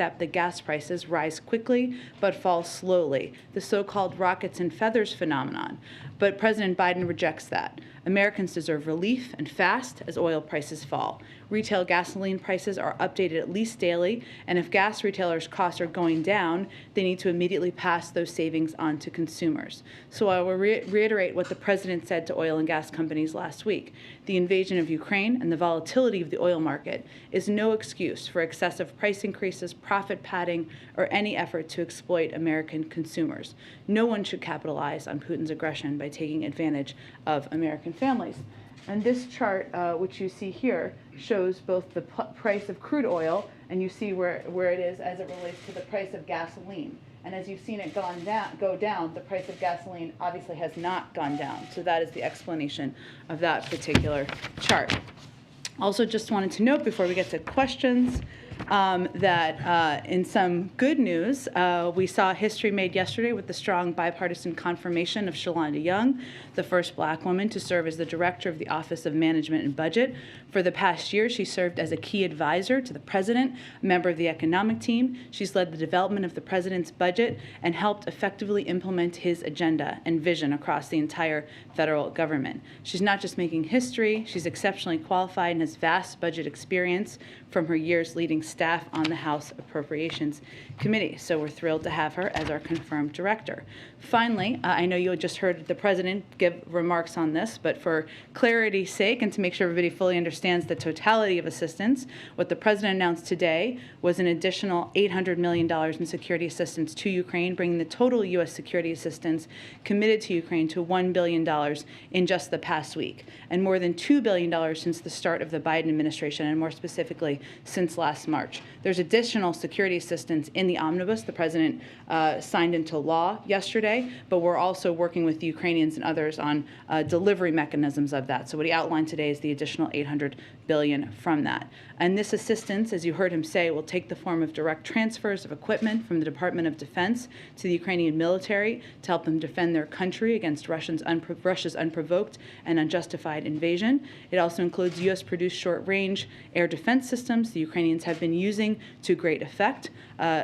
accept that gas prices rise quickly but fall slowly, the so-called rockets and feathers phenomenon. But President Biden rejects that. Americans deserve relief and fast as oil prices fall. Retail gasoline prices are updated at least daily, and if gas retailers' costs are going down, they need to immediately pass those savings on to consumers. So I will reiterate what the president said to oil and gas companies last week. The invasion of Ukraine and the volatility of the oil market is no excuse for excessive price increases, profit padding, or any effort to exploit American consumers. No one should capitalize on Putin's aggression by taking advantage of American families. And this chart, which you see here, shows both the price of crude oil, and you see where it is as it relates to the price of gasoline. And as you've seen it go down, the price of gasoline obviously has not gone down. So that is the explanation of that particular chart. Also just wanted to note before we get to questions that in some good news, we saw history made yesterday with the strong bipartisan confirmation of Shalonda Young, the first black woman to serve as the director of the Office of Management and Budget. For the past year, she served as a key advisor to the president, a member of the economic team. She's led the development of the president's budget and helped effectively implement his agenda and vision across the entire federal government. She's not just making history, she's exceptionally qualified and has vast budget experience from her years leading staff on the House Appropriations Committee. So we're thrilled to have her as our confirmed director. Finally, I know you just heard the president give remarks on this, but for clarity's sake and to make sure everybody fully understands the totality of assistance, what the president announced today was an additional $800 million in security assistance to Ukraine, bringing the total U.S. security assistance committed to Ukraine to $1 billion in just the past week, and more than $2 billion since the start of the Biden administration, and more specifically since last March. There's additional security assistance in the omnibus the president signed into law yesterday, but we're also working with the Ukrainians and others on delivery mechanisms of that. So what he outlined today is the additional $800 billion from that. And this assistance, as you heard him say, will take the form of direct transfers of equipment from the Department of Defense to the Ukrainian military to help them defend their country against Russia's unprovoked and unjustified invasion. It also includes U.S.-produced short-range air defense systems the Ukrainians have been using to great effect,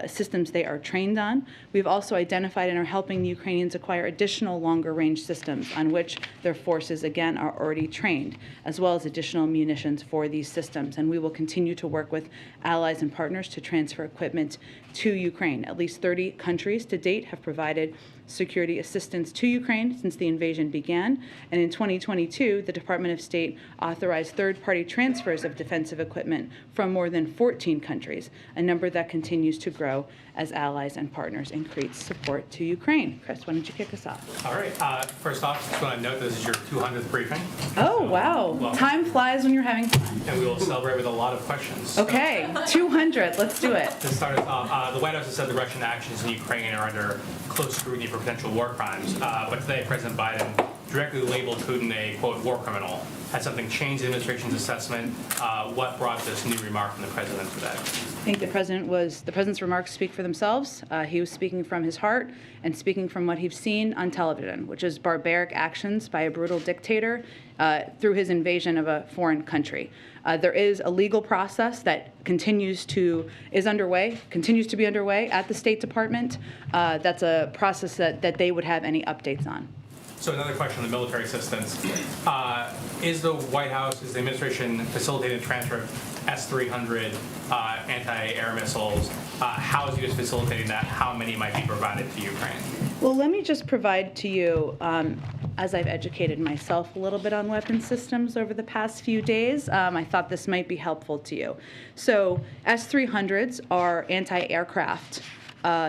systems they are trained on. We've also identified and are helping the Ukrainians acquire additional longer-range systems on which their forces, again, are already trained, as well as additional munitions for these systems. And we will continue to work with allies and partners to transfer equipment to Ukraine. At least 30 countries to date have provided security assistance to Ukraine since the invasion began. And in 2022, the Department of State authorized third-party transfers of defensive equipment from more than 14 countries, a number that continues to grow as allies and partners increase support to Ukraine. Chris, why don't you kick us off? All right. First off, just want to note this is your 200th briefing. Oh, wow. Well, time flies when you're having fun. And we will celebrate with a lot of questions. Okay, 200. Let's do it. To start us off, the White House has said the Russian actions in Ukraine are under close scrutiny for potential war crimes. But today, President Biden directly labeled Putin a, quote, war criminal. Has something changed the administration's assessment? What brought this new remark from the president today? I think the president's remarks speak for themselves. He was speaking from his heart and speaking from what he's seen on television, which is barbaric actions by a brutal dictator through his invasion of a foreign country. There is a legal process that continues to be underway at the State Department. That's a process that they would have any updates on. So another question on the military assistance. Is the White House, is the administration facilitating the transfer of S-300 anti-air missiles? How is the U.S. facilitating that? How many might be provided to Ukraine? Well, let me just provide to you, as I've educated myself a little bit on weapon systems over the past few days, I thought this might be helpful to you. So S-300s are anti-aircraft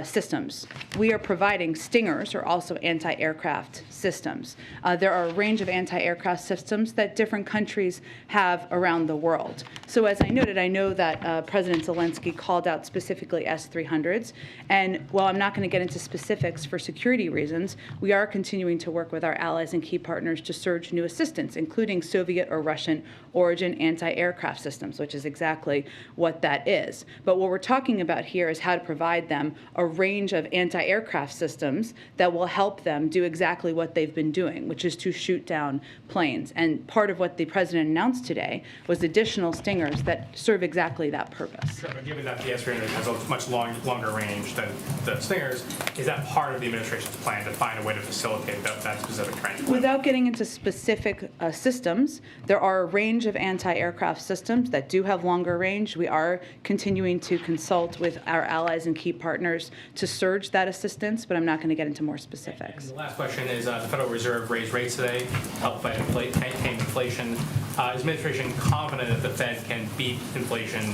systems. We are providing Stingers, are also anti-aircraft systems. There are a range of anti-aircraft systems that different countries have around the world. So as I noted, I know that President Zelensky called out specifically S-300s. And while I'm not going to get into specifics for security reasons, we are continuing to work with our allies and key partners to surge new assistance, including Soviet or Russian origin anti-aircraft systems, which is exactly what that is. But what we're talking about here is how to provide them a range of anti-aircraft systems that will help them do exactly what what they've been doing, which is to shoot down planes. And part of what the president announced today was additional Stingers that serve exactly that purpose. Sure, but given that the S-300 has a much longer range than the Stingers, is that part of the administration's plan to find a way to facilitate that specific training? Without getting into specific systems, there are a range of anti-aircraft systems that do have longer range. We are continuing to consult with our allies and key partners to surge that assistance, but I'm not going to get into more specifics. And the last question is, the Federal Reserve raised rates today to help fight tame inflation. Is the administration confident that the Fed can beat inflation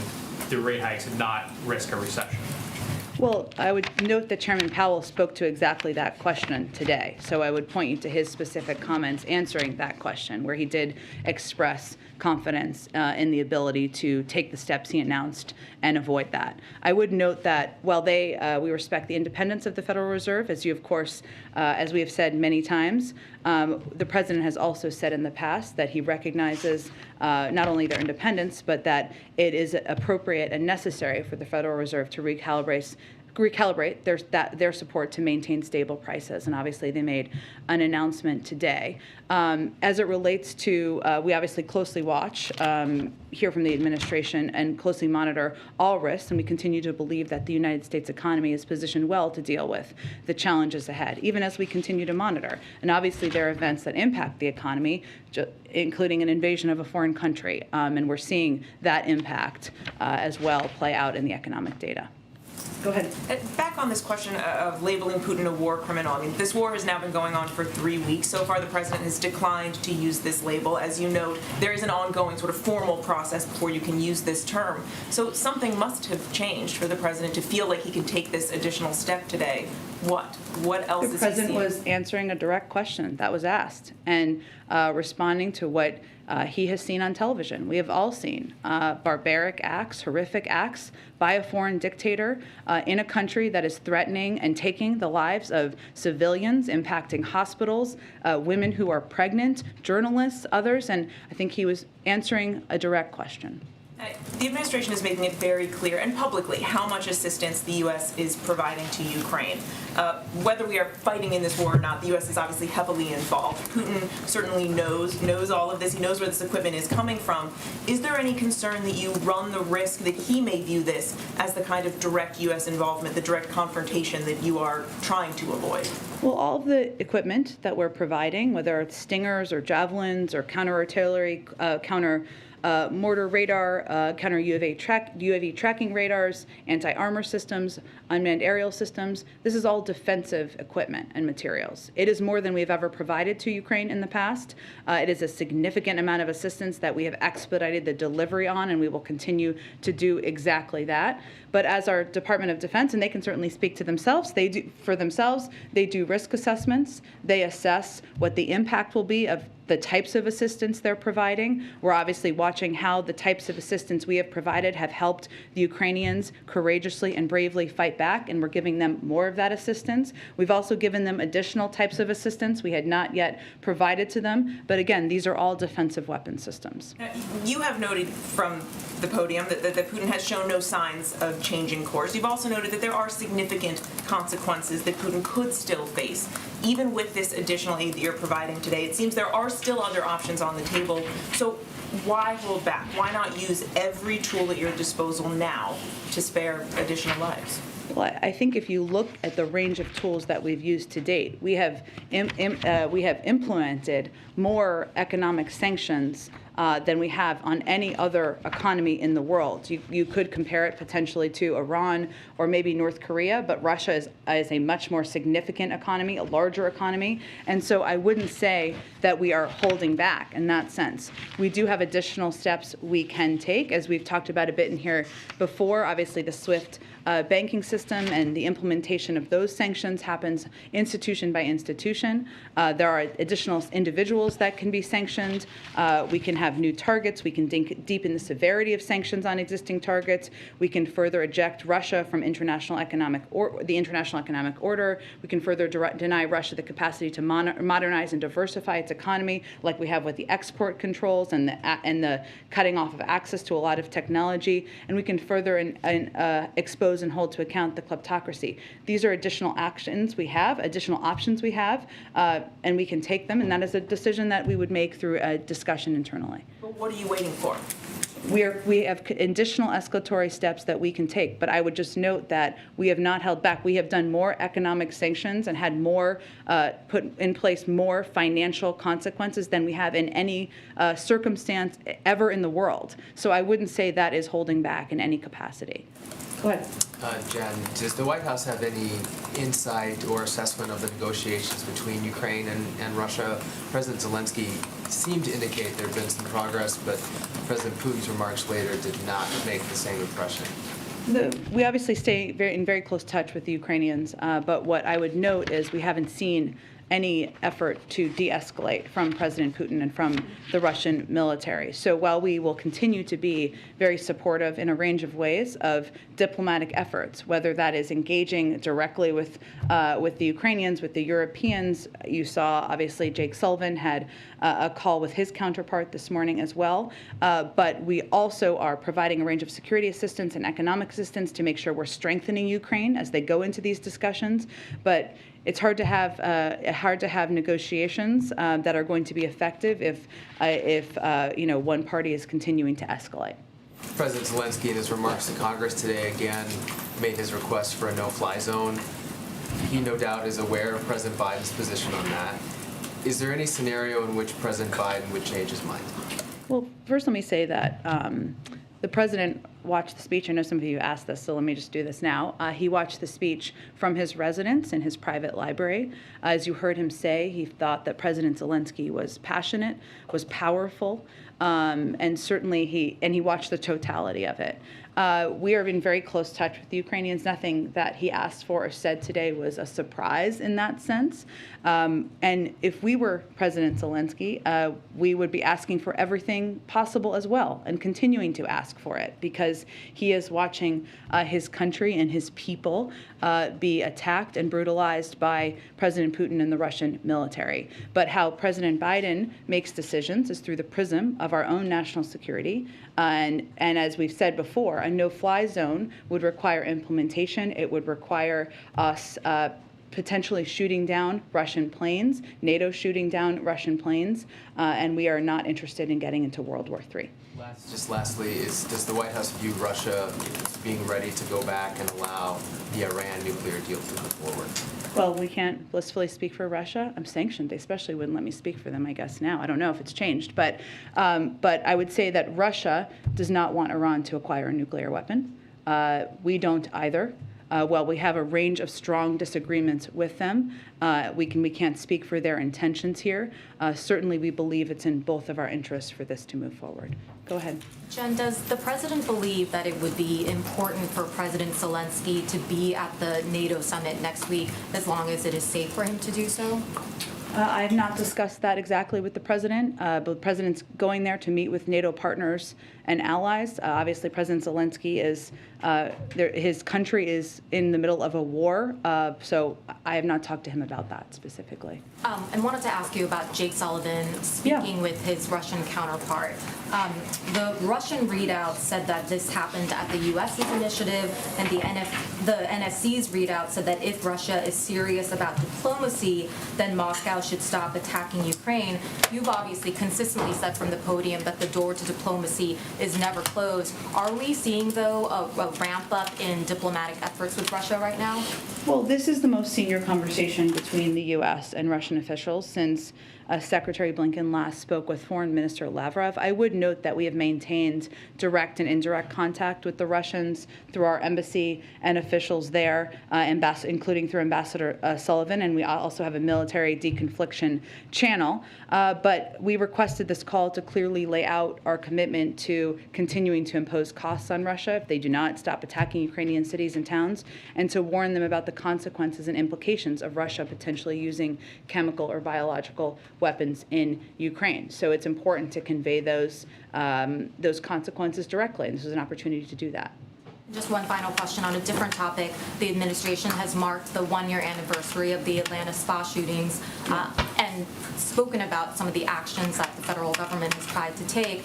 through rate hikes and not risk a recession? Well, I would note that Chairman Powell spoke to exactly that question today. So I would point you to his specific comments answering that question, where he did express confidence in the ability to take the steps he announced and avoid that. I would note that while we respect the independence of the Federal Reserve, as you, of course, as we have said many times, the president has also said in the past that he recognizes not only their independence, but that it is appropriate and necessary for the Federal Reserve to recalibrate their support to maintain stable prices. And obviously they made an announcement today. As it relates to, we obviously closely watch, hear from the administration, and closely monitor all risks, and we continue to believe that the United States economy is positioned well to deal with the challenges ahead, even as we continue to monitor. And obviously there are events that impact the economy, including an invasion of a foreign country, and we're seeing that impact as well play out in the economic data. Go ahead. Back on this question of labeling Putin a war criminal. I mean, this war has now been going on for 3 weeks. So far, the president has declined to use this label. As you note, there is an ongoing sort of formal process before you can use this term. So something must have changed for the president to feel like he can take this additional step today. What? What else is he seeing? The president was answering a direct question that was asked and responding to what he has seen on television. We have all seen barbaric acts, horrific acts by a foreign dictator in a country that is threatening and taking the lives of civilians, impacting hospitals, women who are pregnant, journalists, others, and I think he was answering a direct question. The administration is making it very clear and publicly how much assistance the U.S. is providing to Ukraine. Whether we are fighting in this war or not, the U.S. is obviously heavily involved. Putin certainly knows all of this. He knows where this equipment is coming from. Is there any concern that you run the risk that he may view this as the kind of direct U.S. involvement, the direct confrontation that you are trying to avoid? Well, all of the equipment that we're providing, whether it's Stingers or Javelins or counter-artillery, mortar radar, counter UAV tracking radars, anti-armor systems, unmanned aerial systems. This is all defensive equipment and materials. It is more than we've ever provided to Ukraine in the past. It is a significant amount of assistance that we have expedited the delivery on, and we will continue to do exactly that. But as our Department of Defense, and they can certainly speak to themselves, they do risk assessments. They assess what the impact will be of the types of assistance they're providing. We're obviously watching how the types of assistance we have provided have helped the Ukrainians courageously and bravely fight back, and we're giving them more of that assistance. We've also given them additional types of assistance we had not yet provided to them. But again, these are all defensive weapon systems. You have noted from the podium that Putin has shown no signs of changing course. You've also noted that there are significant consequences that Putin could still face. Even with this additional aid that you're providing today, it seems there are still other options on the table. So why hold back? Why not use every tool at your disposal now to spare additional lives? Well, I think if you look at the range of tools that we've used to date, we have implemented more economic sanctions than we have on any other economy in the world. You could compare it potentially to Iran or maybe North Korea, but Russia is a much more significant economy, a larger economy. And so I wouldn't say that we are holding back in that sense. We do have additional steps we can take, as we've talked about a bit in here before. Obviously, the SWIFT banking system and the implementation of those sanctions happens institution by institution. There are additional individuals that can be sanctioned. We can have new targets. We can deepen the severity of sanctions on existing targets. We can further eject Russia from the international economic order. We can further deny Russia the capacity to modernize and diversify its economy, like we have with the export controls and the cutting off of access to a lot of technology. And we can further expose and hold to account count the kleptocracy. These are additional actions we have, additional options we have, and we can take them, and that is a decision that we would make through a discussion internally. But what are you waiting for? We have additional escalatory steps that we can take, but I would just note that we have not held back. We have done more economic sanctions and had more, put in place more financial consequences than we have in any circumstance ever in the world. So I wouldn't say that is holding back in any capacity. Go ahead. Jen, does the White House have any insight or assessment of the negotiations between Ukraine and Russia? President Zelensky seemed to indicate there had been some progress, but President Putin's remarks later did not make the same impression. We obviously stay in very close touch with the Ukrainians, but what I would note is we haven't seen any effort to de-escalate from President Putin and from the Russian military. So while we will continue to be very supportive in a range of ways of diplomatic efforts, whether that is engaging directly with the Ukrainians, with the Europeans, you saw obviously Jake Sullivan had a call with his counterpart this morning as well, but we also are providing a range of security assistance and economic assistance to make sure we're strengthening Ukraine as they go into these discussions. But it's hard to have negotiations that are going to be effective if one party is continuing to escalate. President Zelensky, in his remarks to Congress today, again made his request for a no-fly zone. He no doubt is aware of President Biden's position on that. Is there any scenario in which President Biden would change his mind? Well, first let me say that the president watched the speech. I know some of you asked this, so let me just do this now. He watched the speech from his residence in his private library. As you heard him say, he thought that President Zelensky was passionate, was powerful, and certainly he watched the totality of it. We are in very close touch with the Ukrainians. Nothing that he asked for or said today was a surprise in that sense. And if we were President Zelensky, we would be asking for everything possible as well and continuing to ask for it because he is watching his country and his people be attacked and brutalized by President Putin and the Russian military. But how President Biden makes decisions is through the prism of our own national security. And as we've said before, a no-fly zone would require implementation. It would require us potentially shooting down Russian planes, NATO shooting down Russian planes, and we are not interested in getting into World War III. Just lastly, does the White House view Russia being ready to go back and allow the Iran nuclear deal to move forward? Well, we can't blissfully speak for Russia. I'm sanctioned. They especially wouldn't let me speak for them, I guess, now. I don't know if it's changed. But I would say that Russia does not want Iran to acquire a nuclear weapon. We don't either. While we have a range of strong disagreements with them, we can't speak for their intentions here. Certainly, we believe it's in both of our interests for this to move forward. Go ahead. Jen, does the president believe that it would be important for President Zelensky to be at the NATO summit next week as long as it is safe for him to do so? I have not discussed that exactly with the president, but the president's going there to meet with NATO partners and allies. Obviously, President Zelensky is, his country is in the middle of a war, so I have not talked to him about that specifically. And wanted to ask you about Jake Sullivan speaking with his Russian counterpart. The Russian readout said that this happened at the U.S.'s initiative, and the NSC's readout said that if Russia is serious about diplomacy, then Moscow should stop attacking Ukraine. You've obviously consistently said from the podium that the door to diplomacy is never closed. Are we seeing, though, a ramp up in diplomatic efforts with Russia right now? Well, this is the most senior conversation between the U.S. and Russian officials since Secretary Blinken last spoke with Foreign Minister Lavrov. I would note that we have maintained direct and indirect contact with the Russians through our embassy and officials there, including through Ambassador Sullivan, and we also have a military deconfliction channel. But we requested this call to clearly lay out our commitment to continuing to impose costs on Russia if they do not stop attacking Ukrainian cities and towns, and to warn them about the consequences and implications of Russia potentially using chemical or biological weapons in Ukraine. So it's important to convey those consequences directly, and this is an opportunity to do that. Just one final question on a different topic. The administration has marked the one-year anniversary of the Atlanta spa shootings and spoken about some of the actions that the federal government has tried to take.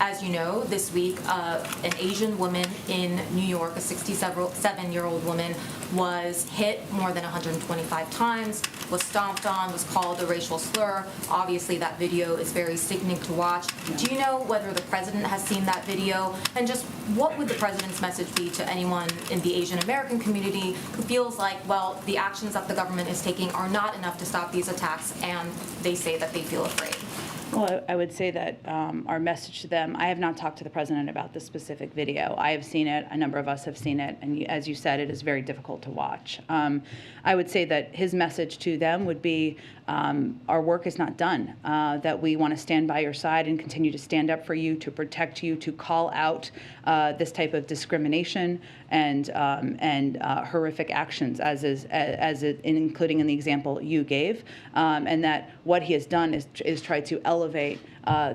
as you know, this week, an Asian woman in New York, a 67-year-old woman, was hit more than 125 times, was stomped on, was called a racial slur. Obviously, that video is very sickening to watch. Do you know whether the president has seen that video? And just what would the president's message be to anyone in the Asian American community who feels like, well, the actions that the government is taking are not enough to stop these attacks, and they say that they feel afraid? Well, I would say that our message to them, I have not talked to the president about this specific video. I have seen it, a number of us have seen it, and as you said, it is very difficult to watch. I would say that his message to them would be, our work is not done, that we want to stand by your side and continue to stand up for you, to protect you, to call out this type of discrimination and horrific actions, including in the example you gave, and that what he has done is try to elevate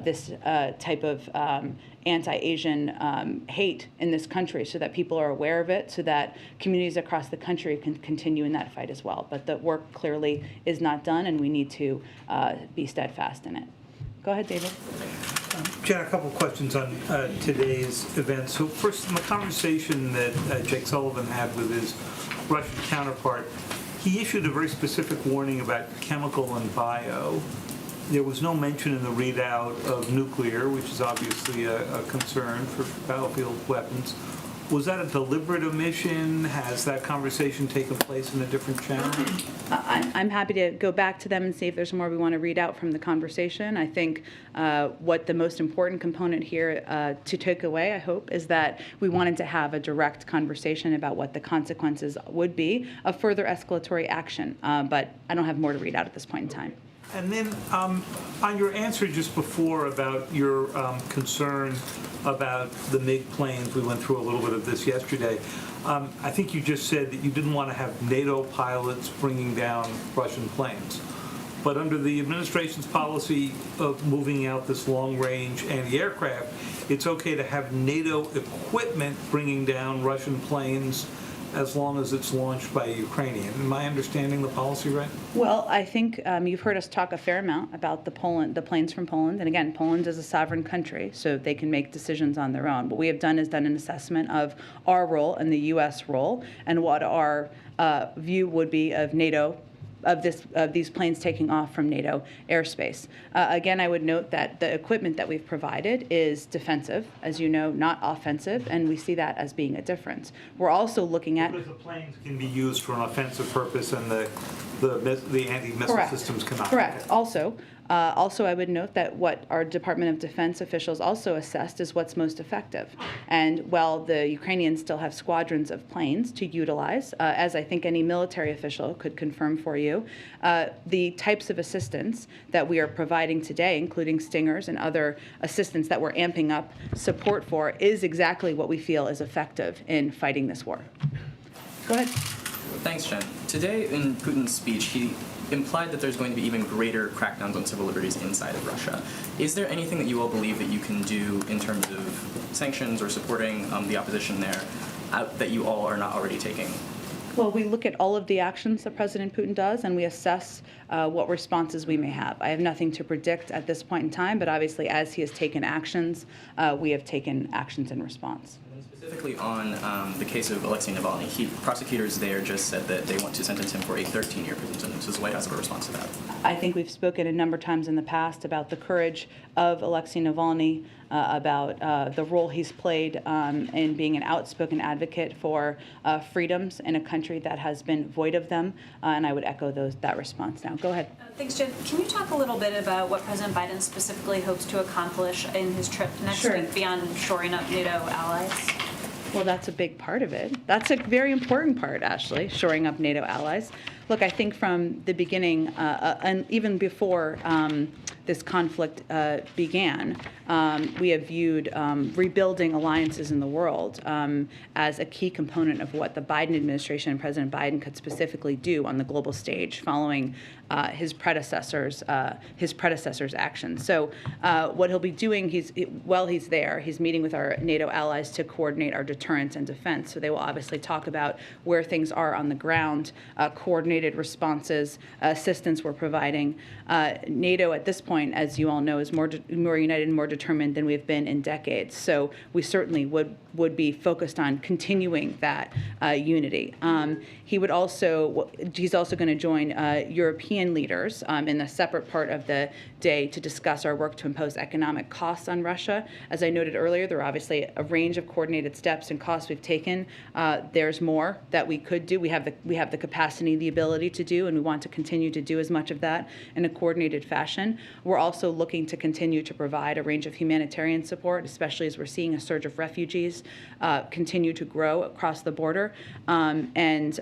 this type of anti-Asian hate in this country so that people are aware of it, so that communities across the country can continue in that fight as well. But the work clearly is not done, and we need to be steadfast in it. Go ahead, David. Jen, a couple of questions on today's event. So first, in the conversation that Jake Sullivan had with his Russian counterpart, he issued a very specific warning about chemical and bio. There was no mention in the readout of nuclear, which is obviously a concern for battlefield weapons. Was that a deliberate omission? Has that conversation taken place in a different channel? I'm happy to go back to them and see if there's more we want to read out from the conversation. I think what the most important component here to take away, I hope, is that we wanted to have a direct conversation about what the consequences would be of further escalatory action. But I don't have more to read out at this point in time. And then on your answer just before about your concern about the MiG planes, we went through a little bit of this yesterday. I think you just said that you didn't want to have NATO pilots bringing down Russian planes. But under the administration's policy of moving out this long-range anti-aircraft, it's okay to have NATO equipment bringing down Russian planes as long as it's launched by a Ukrainian. Am I understanding the policy right? Well, I think you've heard us talk a fair amount about the planes from Poland. And again, Poland is a sovereign country, so they can make decisions on their own. What we have done is done an assessment of our role and the U.S. role and what our view would be of NATO, of these planes taking off from NATO airspace. Again, I would note that the equipment that we've provided is defensive, as you know, not offensive, and we see that as being a difference. We're also looking at... But the planes can be used for an offensive purpose and the anti-missile systems cannot. Correct. Also, I would note that what our Department of Defense officials also assessed is what's most effective. And while the Ukrainians still have squadrons of planes to utilize, as I think any military official could confirm for you, the types of assistance that we are providing today, including Stingers and other assistance that we're amping up support for, is exactly what we feel is effective in fighting this war. Go ahead. Thanks, Jen. Today, in Putin's speech, he implied that there's going to be even greater crackdowns on civil liberties inside of Russia. Is there anything that you all believe that you can do in terms of sanctions or supporting the opposition there that you all are not already taking? Well, we look at all of the actions that President Putin does, and we assess what responses we may have. I have nothing to predict at this point in time, but obviously as he has taken actions, we have taken actions in response. Specifically on the case of Alexei Navalny, prosecutors there just said that they want to sentence him for a 13-year prison sentence. Does the White House have a response to that? I think we've spoken a number of times in the past about the courage of Alexei Navalny, about the role he's played in being an outspoken advocate for freedoms in a country that has been void of them, and I would echo that response now. Go ahead. Thanks, Jen. Can you talk a little bit about what President Biden specifically hopes to accomplish in his trip next week beyond shoring up NATO allies? Well, that's a big part of it. That's a very important part, Ashley, shoring up NATO allies. Look, I think from the beginning, and even before this conflict began, we have viewed rebuilding alliances in the world as a key component of what the Biden administration and President Biden could specifically do on the global stage following his predecessor's actions. So what he'll be doing, while he's there, he's meeting with our NATO allies to coordinate our deterrence and defense. So they will obviously talk about where things are on the ground, coordinated responses, assistance we're providing. NATO at this point point, as you all know, is more united and more determined than we've been in decades. So we certainly would be focused on continuing that unity. He's also going to join European leaders in a separate part of the day to discuss our work to impose economic costs on Russia. As I noted earlier, there are obviously a range of coordinated steps and costs we've taken. There's more that we could do. We have the capacity, the ability to do, and we want to continue to do as much of that in a coordinated fashion. We're also looking to continue to provide a range of humanitarian support, especially as we're seeing a surge of refugees continue to grow across the border, and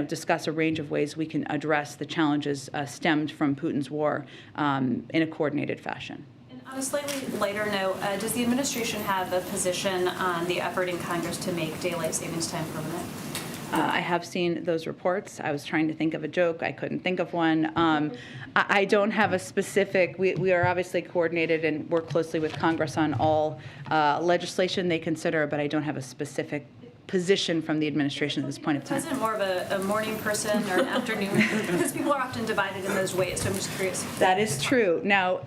discuss a range of ways we can address the challenges stemmed from Putin's war in a coordinated fashion. And on a slightly lighter note, does the administration have a position on the effort in Congress to make daylight savings time permanent? I have seen those reports. I was trying to think of a joke. I couldn't think of one. I don't have a specific, we are obviously coordinated and work closely with Congress on all legislation they consider, but I don't have a specific position from the administration at this point of time. Isn't more of a morning person or an afternoon? Because people are often divided in those ways, so I'm just curious. That is true. Now,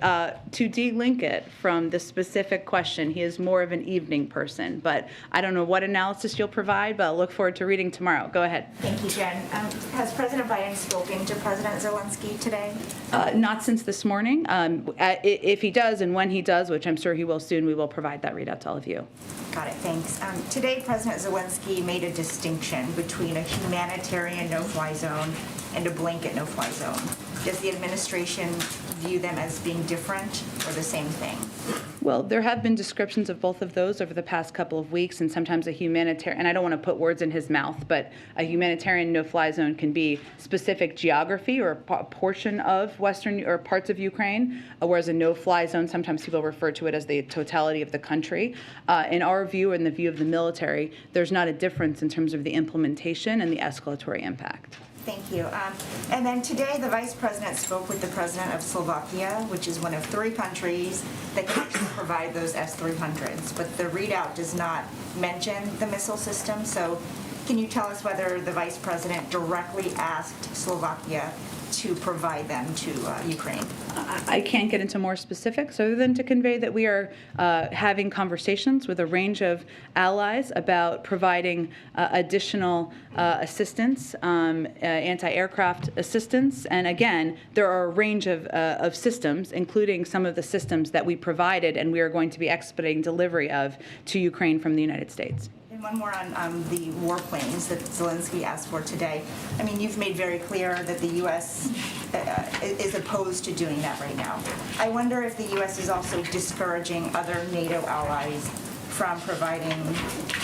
to de-link it from the specific question, he is more of an evening person, but I don't know what analysis you'll provide, but I'll look forward to reading tomorrow. Go ahead. Thank you, Jen. Has President Biden spoken to President Zelensky today? Not since this morning. If he does and when he does, which I'm sure he will soon, we will provide that readout to all of you. Got it, thanks. Today, President Zelensky made a distinction between a humanitarian no-fly zone and a blanket no-fly zone. Does the administration view them as being different or the same thing? Well, there have been descriptions of both of those over the past couple of weeks, and sometimes a humanitarian, and I don't want to put words in his mouth, but a humanitarian no-fly zone can be specific geography or a portion of Western or parts of Ukraine, whereas a no-fly zone, sometimes people refer to it as the totality of the country. In our view, and the view of the military, there's not a difference in terms of the implementation and the escalatory impact. Thank you. And then today, the Vice President spoke with the President of Slovakia, which is one of 3 countries that can actually provide those S-300s. But the readout does not mention the missile system. So can you tell us whether the Vice President directly asked Slovakia to provide them to Ukraine? I can't get into more specifics other than to convey that we are having conversations with a range of allies about providing additional assistance, anti-aircraft assistance. And again, there are a range of systems, including some of the systems that we provided and we are going to be expediting delivery of to Ukraine from the United States. One more on the warplanes that Zelensky asked for today. I mean, you've made very clear that the U.S. Is opposed to doing that right now. I wonder if the U.S. is also discouraging other NATO allies from providing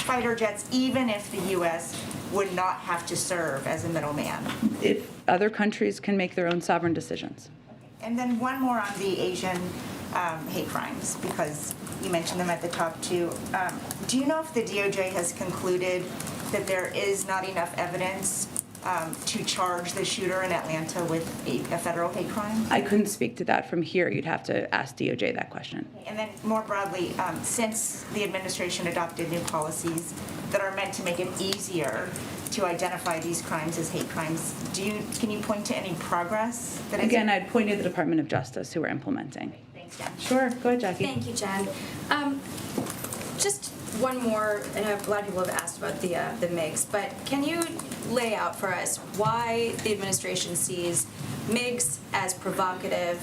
fighter jets, even if the U.S. would not have to serve as a middleman. If other countries can make their own sovereign decisions. And then one more on the Asian hate crimes, because you mentioned them at the top too. Do you know if the DOJ has concluded that there is not enough evidence to charge the shooter in Atlanta with a federal hate crime? I couldn't speak to that from here. You'd have to ask DOJ that question. And then more broadly, since the administration adopted new policies that are meant to make it easier to identify these crimes as hate crimes, can you point to any progress? Again, I'd point to the Department of Justice who are implementing. Thanks, Jen. Sure, go ahead, Jackie. Thank you, Jen. Just one more, and a lot of people have asked about the MiGs, but can you lay out for us why the administration sees MiGs as provocative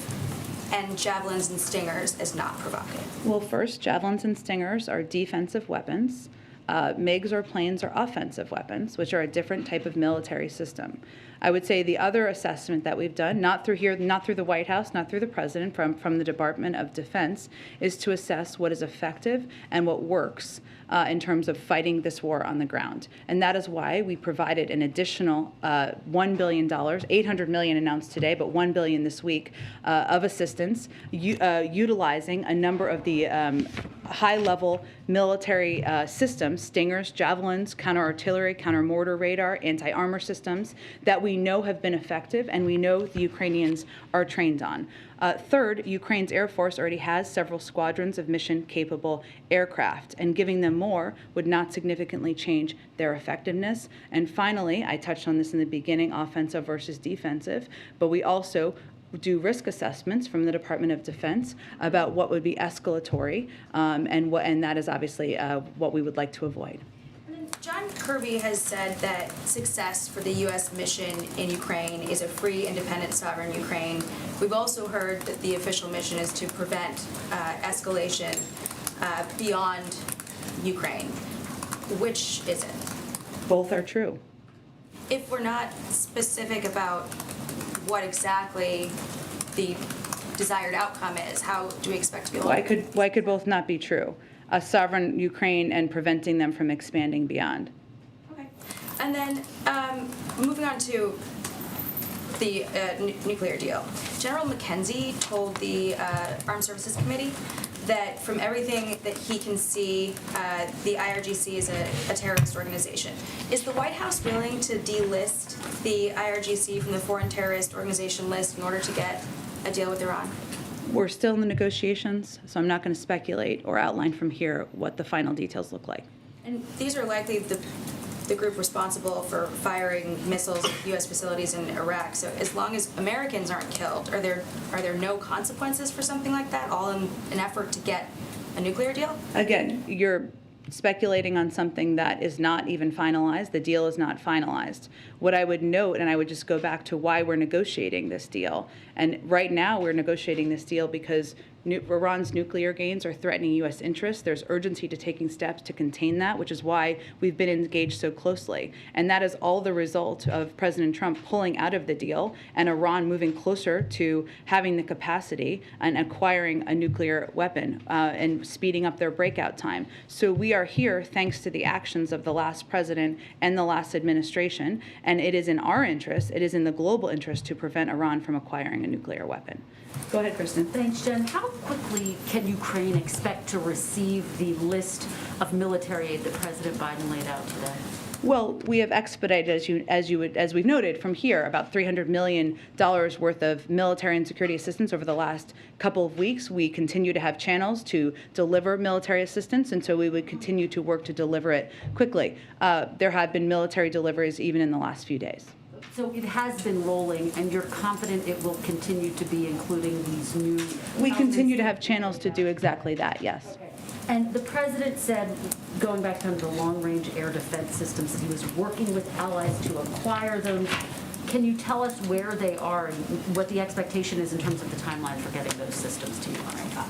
and Javelins and Stingers as not provocative? Well, first, Javelins and Stingers are defensive weapons. MiGs or planes are offensive weapons, which are a different type of military system. I would say the other assessment that we've done, not through here, not through the White House, not through the President, from the Department of Defense, is to assess what is effective and what works in terms of fighting this war on the ground. And that is why we provided an additional $1 billion, $800 million announced today, but $1 billion this week of assistance, utilizing a number of the high-level military systems, Stingers, Javelins, counter-artillery, counter-mortar radar, anti-armor systems that we know have been effective and we know the Ukrainians are trained on. Third, Ukraine's Air Force already has several squadrons of mission-capable aircraft, and giving them more would not significantly change their effectiveness. And finally, I touched on this in the beginning, offensive versus defensive, but we also do risk assessments from the Department of Defense about what would be escalatory, and that is obviously what we would like to avoid. John Kirby has said that success for the U.S. mission in Ukraine is a free, independent, sovereign Ukraine. We've also heard that the official mission is to prevent escalation beyond Ukraine. Which is it? Both are true. If we're not specific about what exactly the desired outcome is, how do we expect to be able to? Why could both not be true? A sovereign Ukraine and preventing them from expanding beyond. Okay. And then moving on to the nuclear deal. General McKenzie told the Armed Services Committee that from everything that he can see, the IRGC is a terrorist organization. Is the White House willing to delist the IRGC from the foreign terrorist organization list in order to get a deal with Iran? We're still in the negotiations, so I'm not going to speculate or outline from here what the final details look like. And these are likely the group responsible for firing missiles at U.S. facilities in Iraq. So as long as Americans aren't killed, are there no consequences for something like that, all in an effort to get a nuclear deal? Again, you're speculating on something that is not even finalized. The deal is not finalized. What I would note, and I would just go back to why we're negotiating this deal, and right now we're negotiating this deal because Iran's nuclear gains are threatening U.S. interests. There's urgency to taking steps to contain that, which is why we've been engaged so closely. And that is all the result of President Trump pulling out of the deal and Iran moving closer to having the capacity and acquiring a nuclear weapon and speeding up their breakout time. So we are here thanks to the actions of the last president and the last administration, and it is in our interest, it is in the global interest to prevent Iran from acquiring a nuclear weapon. Go ahead, Kristen. Thanks, Jen. How quickly can Ukraine expect to receive the list of military aid that President Biden laid out today? Well, we have expedited, as we've noted from here, about $300 million worth of military and security assistance over the last couple of weeks. We continue to have channels to deliver military assistance, and so we would continue to work to deliver it quickly. There have been military deliveries even in the last few days. So it has been rolling, and you're confident it will continue to be, including these new... We continue to have channels to do exactly that, yes. Okay. And the president said, going back to the long-range air defense systems, that he was working with allies to acquire them. Can you tell us where they are and what the expectation is in terms of the timeline for getting those systems to you?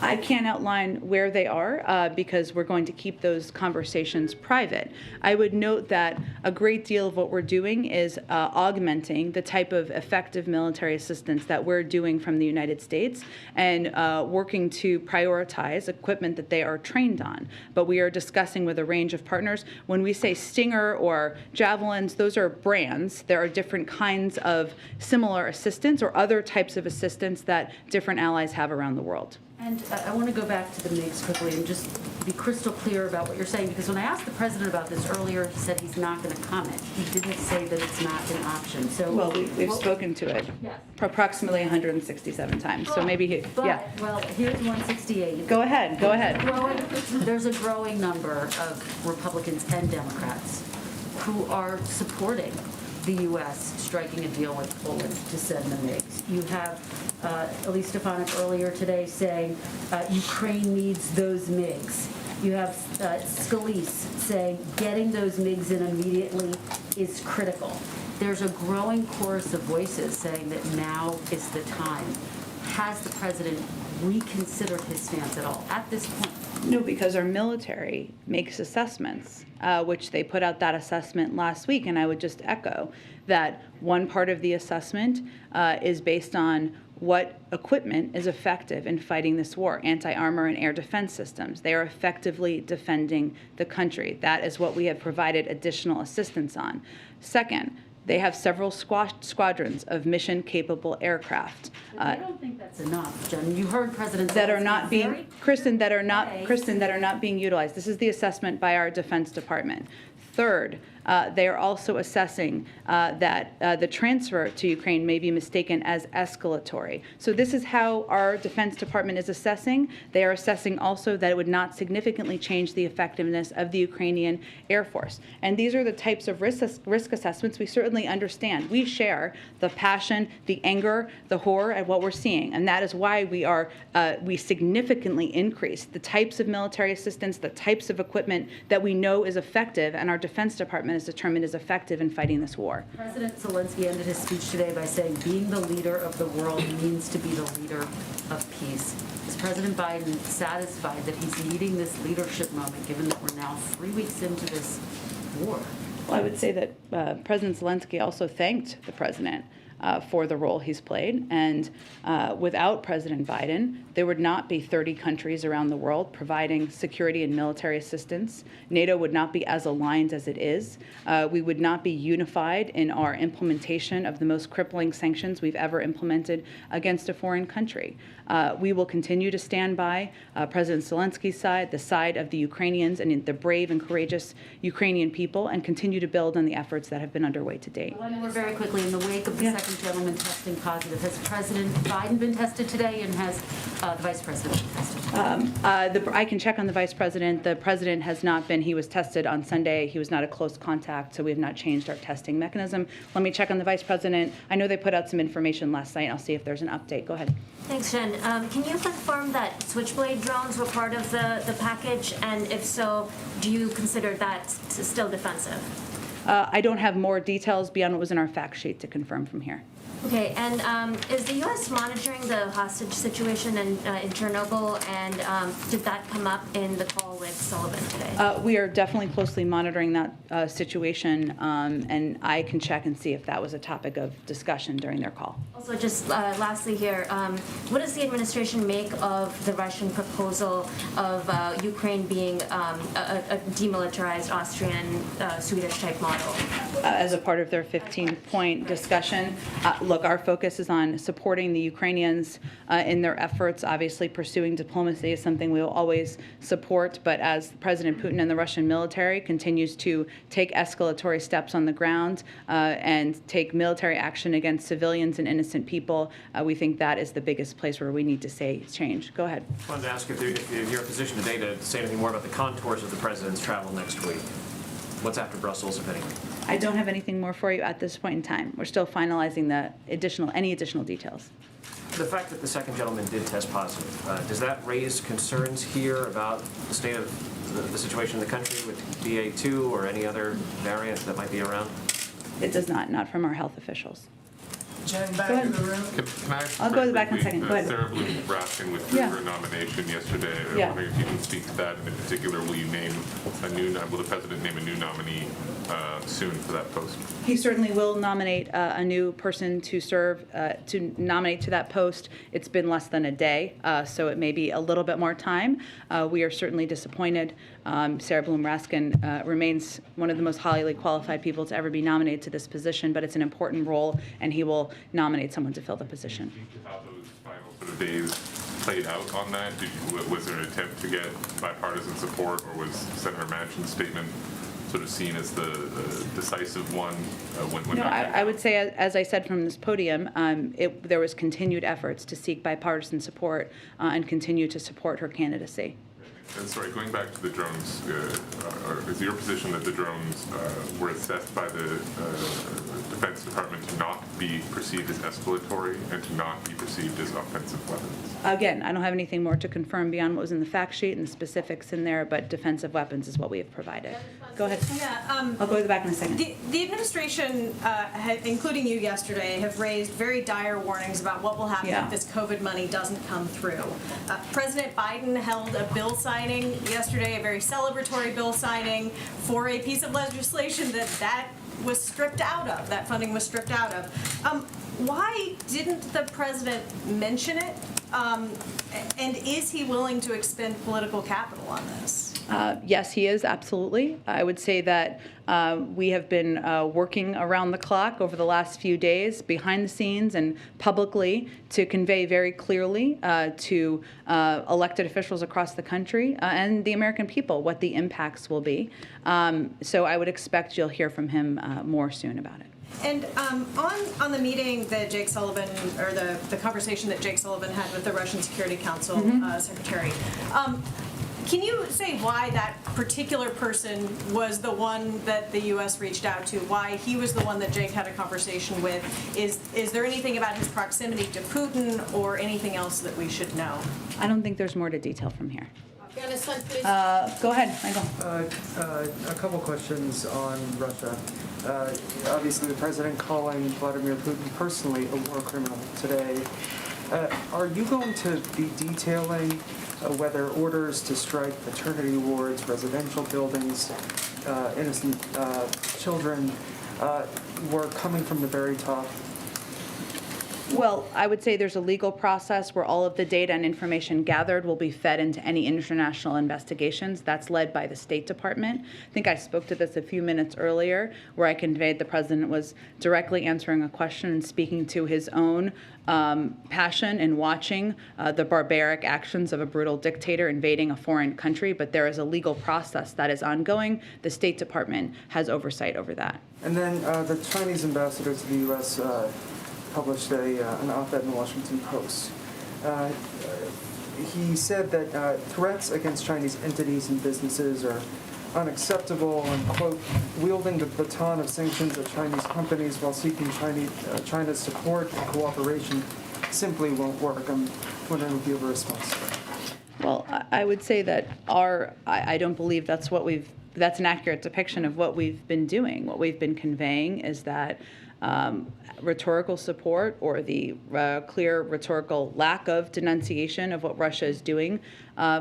I can't outline where they are because we're going to keep those conversations private. I would note that a great deal of what we're doing is augmenting the type of effective military assistance that we're doing from the United States and working to prioritize equipment that they are trained on. But we are discussing with a range of partners. When we say Stinger or Javelins, those are brands. There are different kinds of similar assistance or other types of assistance that different allies have around the world. And I want to go back to the MiGs quickly and just be crystal clear about what you're saying, because when I asked the president about this earlier, he said he's not going to comment. He didn't say that it's not an option. So, well, we've spoken to it approximately 167 times. So maybe he, Well, here's 168. Go ahead. There's a growing number of Republicans and Democrats who are supporting the U.S. striking a deal with Poland to send the MiGs. You have Elise Stefanik earlier today saying Ukraine needs those MiGs. You have Scalise saying getting those MiGs in immediately is critical. There's a growing chorus of voices saying that now is the time. Has the president reconsidered his stance at all at this point? No, because our military makes assessments, which they put out that assessment last week, and I would just echo that one part of the assessment is based on what equipment is effective in fighting this war, anti-armor and air defense systems. They are effectively defending the country. That is what we have provided additional assistance on. Second, they have several squadrons of mission-capable aircraft. I don't think that's enough, Jen. You heard President that are Zelensky not being, Kristen, that are not being utilized. This is the assessment by our Defense Department. Third, They are also assessing that the transfer to Ukraine may be mistaken as escalatory. So this is how our Defense Department is assessing. They are assessing also that it would not significantly change the effectiveness of the Ukrainian Air Force. And these are the types of risk assessments we certainly understand. We share the passion, the anger, the horror at what we're seeing. And that is why we significantly increased the types of military assistance, the types of equipment that we know is effective, and our Defense Department is determined is effective in fighting this war. President Zelensky ended his speech today by saying, being the leader of the world means to be the leader of peace. Is President Biden satisfied that he's leading this leadership moment, given that we're now 3 weeks into this war? Well, I would say that President Zelensky also thanked the president for the role he's played. And without President Biden, there would not be 30 countries around the world providing security and military assistance. NATO would not be as aligned as it is. We would not be unified in our implementation of the most crippling sanctions we've ever implemented against a foreign country. We will continue to stand by President Zelensky's side, the side of the Ukrainians and the brave and courageous Ukrainian people, and continue to build on the efforts that have been underway to date. We're very quickly, in the wake of the second gentleman testing positive, has President Biden been tested today, and has the Vice President been tested? I can check on the Vice President. The President has not been. He was tested on Sunday. He was not a close contact, so we have not changed our testing mechanism. Let me check on the Vice President. I know they put out some information last night. I'll see if there's an update. Go ahead. Thanks, Jen. Can you confirm that Switchblade drones were part of the package? And if so, do you consider that still defensive? I don't have more details beyond what was in our fact sheet to confirm from here. Okay, and is the U.S. monitoring the hostage situation in Chernobyl, and did that come up in the call with Sullivan today? We are definitely closely monitoring that situation, and I can check and see if that was a topic of discussion during their call. Also, just lastly here, what does the administration make of the Russian proposal of Ukraine being a demilitarized Austrian, Swedish-type model? As a part of their 15-point discussion, look, our focus is on supporting the Ukrainians in their efforts. Obviously, pursuing diplomacy is something we will always support, but as President Putin and the Russian military continues to take escalatory steps on the ground and take military action against civilians and innocent people, we think that is the biggest place where we need to say change. Go ahead. I wanted to ask if you're in a position today to say anything more about the contours of the president's travel next week. What's after Brussels, if anything? I don't have anything more for you at this point in time. We're still finalizing any additional details. The fact that the second gentleman did test positive, does that raise concerns here about the state of the situation in the country with BA2 or any other variant that might be around? It does not from our health officials. Jen, back in the room. Can I ask I'll go back in a quickly, second. Go ahead. Sarah Bloom Raskin withdrew her nomination yesterday. I'm wondering if you can speak to that. In particular, will the president name a new nominee soon for that post? He certainly will nominate a new person to serve, to nominate to that post. It's been less than a day, so it may be a little bit more time. We are certainly disappointed. Sarah Bloom Raskin remains one of the most highly qualified people to ever be nominated to this position, but it's an important role, and he will nominate someone to fill the position. How those final sort of days played out on that? Was there an attempt to get bipartisan support, or was Senator Manchin's statement sort of seen as the decisive one? No, I would say, as I said from this podium, there was continued efforts to seek bipartisan support and continue to support her candidacy. And sorry, going back to the drones, is your position that the drones were assessed by the Defense Department to not be perceived as escalatory and to not be perceived as offensive weapons? Again, I don't have anything more to confirm beyond what was in the fact sheet and the specifics in there, but defensive weapons is what we have provided. Go ahead. Yeah, I'll go to the back in a second. The administration, including you yesterday, have raised very dire warnings about what will happen if this COVID money doesn't come through. President Biden held a bill signing yesterday, a very celebratory bill signing for a piece of legislation that was stripped out of, that funding was stripped out of. Why didn't the president mention it? And is he willing to expend political capital on this? Yes, he is, absolutely. I would say that we have been working around the clock over the last few days, behind the scenes and publicly, to convey very clearly to elected officials across the country and the American people what the impacts will be. So I would expect you'll hear from him more soon about it. And on the meeting that Jake Sullivan, or the conversation that Jake Sullivan had with the Russian Security Council secretary, can you say why that particular person was the one that the U.S. reached out to? Why he was the one that Jake had a conversation with? Is there anything about his proximity to Putin or anything else that we should know? I don't think there's more to detail from here. Afghanistan, please. Go ahead, Michael. A couple questions on Russia. Obviously, the president calling Vladimir Putin personally a war criminal today. Are you going to be detailing whether orders to strike maternity wards, residential buildings, innocent children were coming from the very top? Well, I would say there's a legal process where all of the data and information gathered will be fed into any international investigations. That's led by the State Department. I think I spoke to this a few minutes earlier, where I conveyed the president was directly answering a question and speaking to his own passion in watching the barbaric actions of a brutal dictator invading a foreign country. But there is a legal process that is ongoing. The State Department has oversight over that. And then the Chinese ambassador to the U.S. Published an op-ed in the Washington Post. He said that threats against Chinese entities and businesses are unacceptable and, quote, wielding the baton of sanctions at Chinese companies while seeking China's support and cooperation simply won't work. I'm wondering if you have a response to that. Well, I would say that I don't believe that's an accurate depiction of what we've been doing. What we've been conveying is that rhetorical support or the clear rhetorical lack of denunciation of what Russia is doing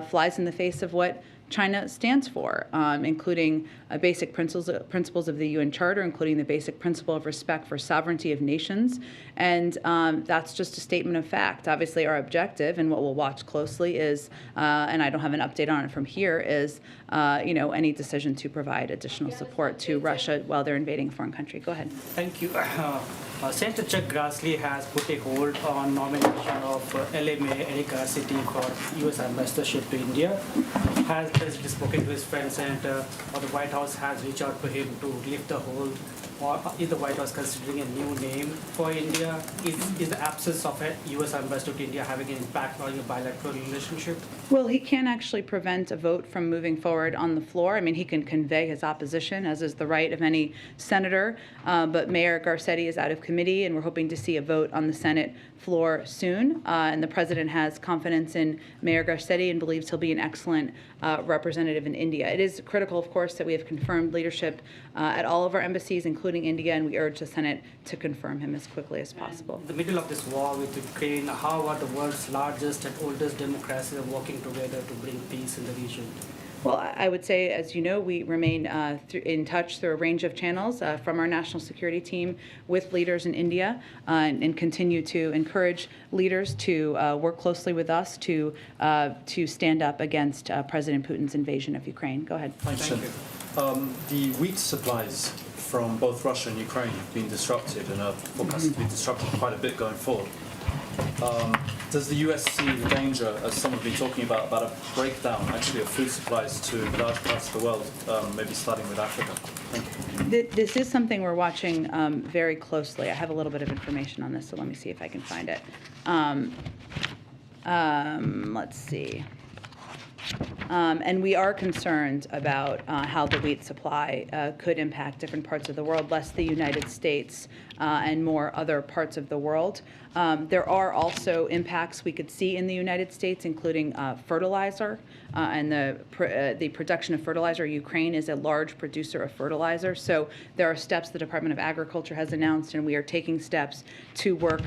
flies in the face of what China stands for, including basic principles of the UN Charter, including the basic principle of respect for sovereignty of nations. And that's just a statement of fact. Obviously, our objective and what we'll watch closely is, and I don't have an update on it from here, is any decision to provide additional support to Russia while they're invading a foreign country. Go ahead. Thank you. Senator Chuck Grassley has put a hold on nomination of LMA Eric Garcetti for U.S. ambassadorship to India. Has the President spoken to his friend Senator, or the White House has reached out to him to lift the hold? Or is the White House considering a new name for India? Is the absence of a U.S. ambassador to India having an impact on your bilateral relationship? Well, he can't actually prevent a vote from moving forward on the floor. I mean, he can convey his opposition, as is the right of any senator. But Mayor Garcetti is out of committee, and we're hoping to see a vote on the Senate floor soon. And the president has confidence in Mayor Garcetti and believes he'll be an excellent representative in India. It is critical, of course, that we have confirmed leadership at all of our embassies, including India, and we urge the Senate to confirm him as quickly as possible. In the middle of this war with Ukraine, how are the world's largest and oldest democracies working together to bring peace in the region? Well, I would say, as you know, we remain in touch through a range of channels from our national security team with leaders in India and continue to encourage leaders to work closely with us to stand up against President Putin's invasion of Ukraine. Go ahead. Thank you. The wheat supplies from both Russia and Ukraine have been disrupted and are forecast to be disrupted quite a bit going forward. Does the US see the danger, as some have been talking about a breakdown actually of food supplies to large parts of the world, maybe starting with Africa? Thank you. This is something we're watching very closely. I have a little bit of information on this, so let me see if I can find it. Let's see. And we are concerned about how the wheat supply could impact different parts of the world, less the United States and more other parts of the world. There are also impacts we could see in the United States, including fertilizer and the production of fertilizer. Ukraine is a large producer of fertilizer, so there are steps the Department of Agriculture has announced, and we are taking steps to work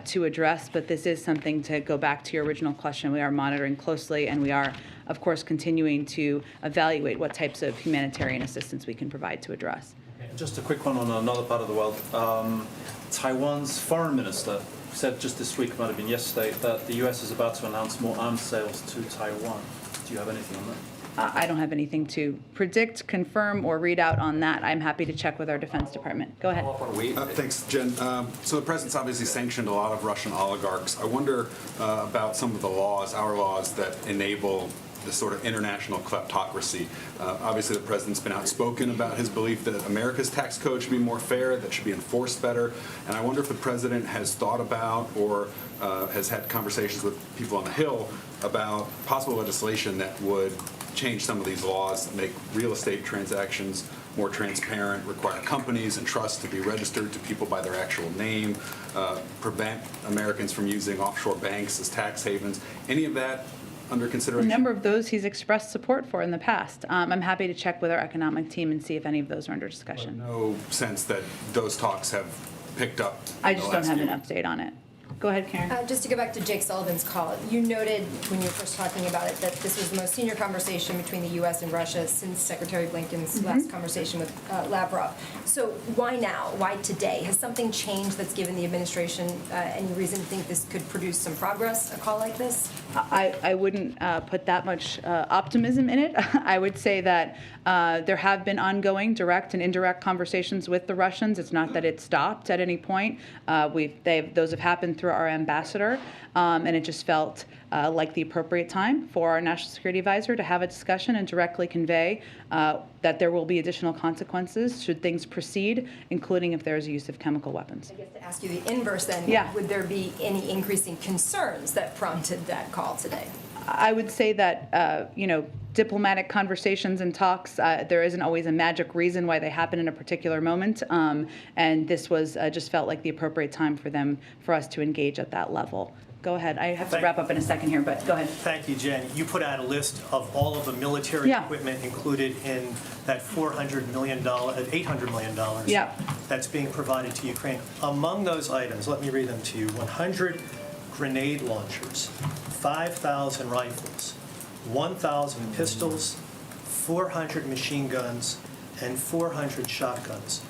to address. But this is something, to go back to your original question, we are monitoring closely, and we are, of course, continuing to evaluate what types of humanitarian assistance we can provide to address. Just a quick one on another part of the world. Taiwan's foreign minister said just this week, might have been yesterday, that the US is about to announce more arms sales to Taiwan. Do you have anything on that? I don't have anything to predict, confirm, or read out on that. I'm happy to check with our Defense Department. Go ahead. Thanks, Jen. So the president's obviously sanctioned a lot of Russian oligarchs. I wonder about some of the laws, our laws, that enable this sort of international kleptocracy. Obviously, the president's been outspoken about his belief that America's tax code should be more fair, that should be enforced better. And I wonder if the president has thought about or has had conversations with people on the Hill about possible legislation that would change some of these laws, make real estate transactions more transparent, require companies and trusts to be registered to people by their actual name, prevent Americans from using offshore banks as tax havens. Any of that under A consideration? number of those he's expressed support for in the past. I'm happy to check with our economic team and see if any of those are under discussion. No sense that those talks have picked up. I in the just don't last have few an months. update on it. Go ahead, Karen. Just to go back to Jake Sullivan's call, you noted when you were first talking about it that this was the most senior conversation between the U.S. and Russia since Secretary Blinken's last conversation with Lavrov. So why now? Why today? Has something changed that's given the administration any reason to think this could produce some progress, a call like this? I wouldn't put that much optimism in it. I would say that there have been ongoing direct and indirect conversations with the Russians. It's not that it stopped at any point. Those have happened through our ambassador, and it just felt like the appropriate time for our national security advisor to have a discussion and directly convey that there will be additional consequences should things proceed, including if there's a use of chemical weapons. I guess to ask you the inverse then, Yeah. would there be any increasing concerns that prompted that call today? I would say that, diplomatic conversations and talks, there isn't always a magic reason why they happen in a particular moment. And this was just felt like the appropriate time for us to engage at that level. Go ahead. I have to wrap up in a second here, but go ahead. Thank you, Jen. You put out a list of all of the military equipment included in that $800 million that's being provided to Ukraine. Among those items, let me read them to you, 100 grenade launchers, 5,000 rifles, 1,000 pistols, 400 machine guns, and 400 shotguns.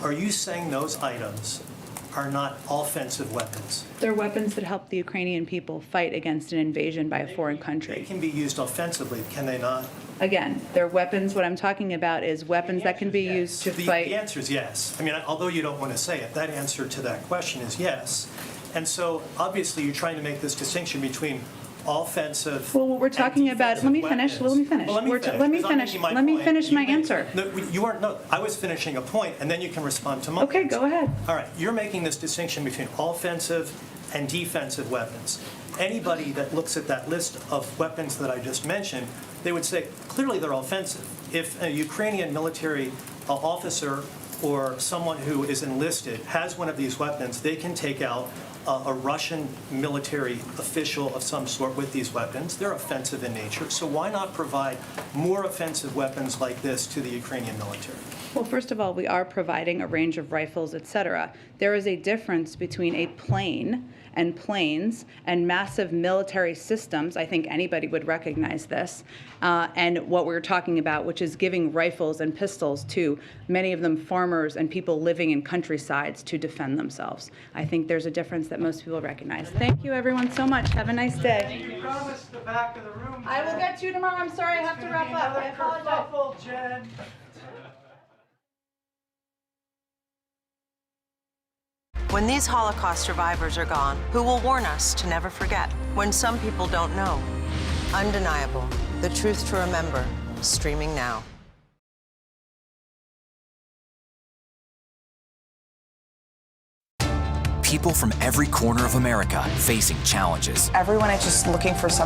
Are you saying those items are not offensive weapons? They're weapons that help the Ukrainian people fight against an invasion by a foreign They country. can be used offensively, can they not? Again, they're weapons. What I'm talking about is weapons that can be used to The fight. answer is yes. I mean, although you don't want to say it, that answer to that question is yes. And so obviously you're trying to make this distinction between offensive. Well, what we're talking about, let me finish. Well, let me finish, Let me 'cause I'm finish. making my Let me point. finish my You made- answer. No, you weren't, no, I was finishing a point, and then you can respond to my Okay, answer. go ahead. All right, you're making this distinction between offensive and defensive weapons. Anybody that looks at that list of weapons that I just mentioned, they would say, clearly they're offensive. If a Ukrainian military officer or someone who is enlisted has one of these weapons, they can take out a Russian military official of some sort with these weapons. They're offensive in nature. So why not provide more offensive weapons like this to the Ukrainian military? Well, first of all, we are providing a range of rifles, et cetera. There is a difference between a plane and planes and massive military systems. I think anybody would recognize this. And what we're talking about, which is giving rifles and pistols to many of them farmers and people living in countrysides to defend themselves. I think there's a difference that most people recognize. Thank you, everyone, so much. Have a nice day. You promised the back of the room. I will get to you tomorrow. I'm sorry, I have to wrap up. I apologize. Jen. When these Holocaust survivors are gone, who will warn us to never forget? When some people don't know. Undeniable. The Truth to Remember. Streaming now. People from every corner of America facing challenges. Everyone is just looking for something